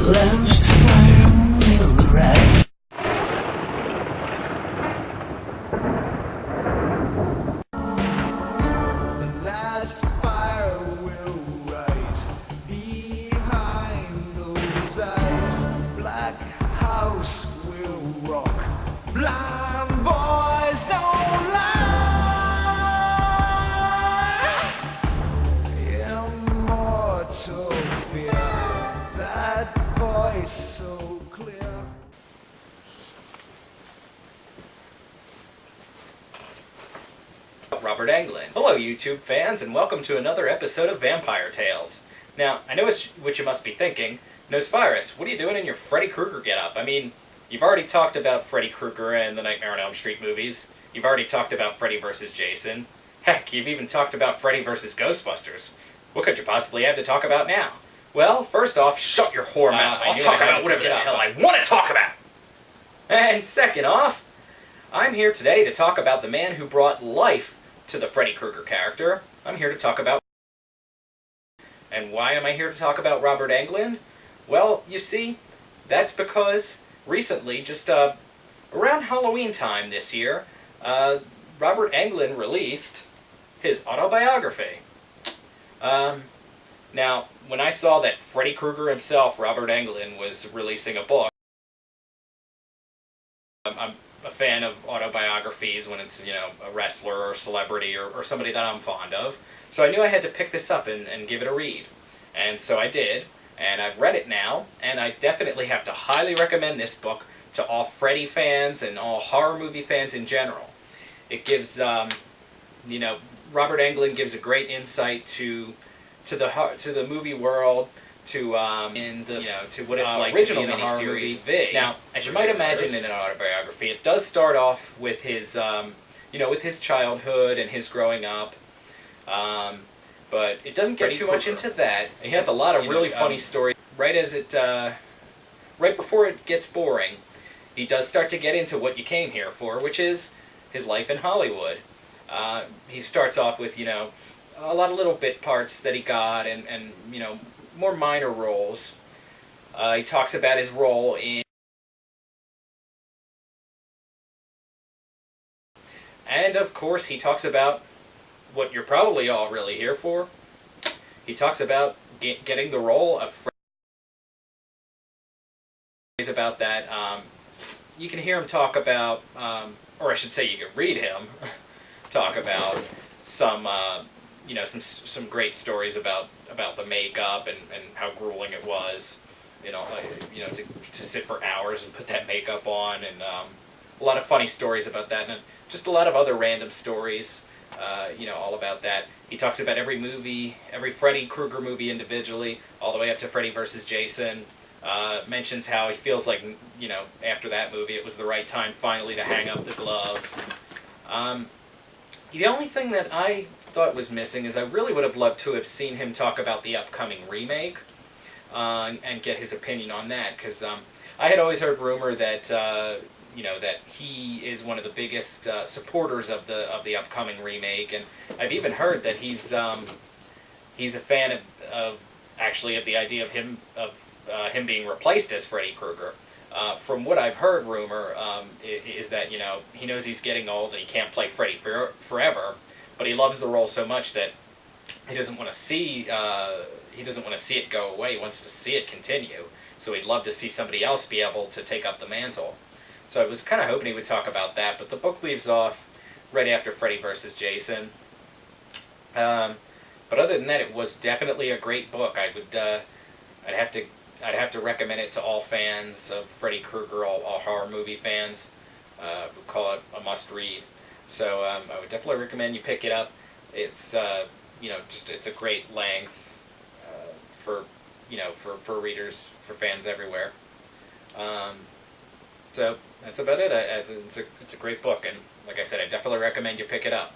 last fire will rise. The last fire will rise behind those eyes. Black house will rock. Blind boys don't lie. Immortal fear, that voice so clear. Robert Englund. Hello YouTube fans, and welcome to another episode of Vampire Tales. Now, I know what you must be thinking. Nosphyrus, what are you doing in your Freddy Krueger getup? I mean, you've already talked about Freddy Krueger and the Nightmare on Elm Street movies. You've already talked about Freddy vs. Jason. Heck, you've even talked about Freddy vs. Ghostbusters. What could you possibly have to talk about now? Well, first off, shut your whore mouth. I'll talk about whatever the hell I want to talk about. And second off, I'm here today to talk about the man who brought life to the Freddy Krueger character. I'm here to talk about... And why am I here to talk about Robert Englund? Well, you see, that's because recently, just around Halloween time this year, Robert Englund released his autobiography. Now, when I saw that Freddy Krueger himself, Robert Englund, was releasing a book, I'm a fan of autobiographies when it's, you know, a wrestler or celebrity or somebody that I'm fond of. So I knew I had to pick this up and give it a read. And so I did, and I've read it now, and I definitely have to highly recommend this book to all Freddy fans and all horror movie fans in general. It gives, you know, Robert Englund gives a great insight to the movie world, to to what it's like to be in the miniseries V. Now, as you might imagine in an autobiography, it does start off with his with his childhood and his growing up, but it doesn't get too much into that. He has a lot of really funny stories. Right before it gets boring, he does start to get into what you came here for, which is his life in Hollywood. He starts off with, a lot of little bit parts that he got and more minor roles. He talks about his role in... And, of course, he talks about what you're probably all really here for. He talks about getting the role of Freddy. About that. You can hear him talk about, or I should say you can read him talk about some great stories about the makeup and how grueling it was, to sit for hours and put that makeup on, and a lot of funny stories about that, and just a lot of other random stories, all about that. He talks about every Freddy Krueger movie individually, all the way up to Freddy vs. Jason. Mentions how he feels like, after that movie it was the right time finally to hang up the glove. The only thing that I thought was missing is I really would have loved to have seen him talk about the upcoming remake and get his opinion on that, because I had always heard rumor that that he is one of the biggest supporters of the upcoming remake, and I've even heard that he's a fan of the idea of him being replaced as Freddy Krueger. From what I've heard, rumor is that he knows he's getting old and he can't play Freddy forever, but he loves the role so much that he doesn't want to see it go away. He wants to see it continue. So he'd love to see somebody else be able to take up the mantle. So I was kind of hoping he would talk about that, but the book leaves off right after Freddy vs. Jason. But other than that, it was definitely a great book. I'd have to recommend it to all fans of Freddy Krueger, all horror movie fans. Would call it a must-read. So I would definitely recommend you pick it up. It's it's a great length for readers, for fans everywhere. So that's about it. It's a great book, and like I said, I definitely recommend you pick it up.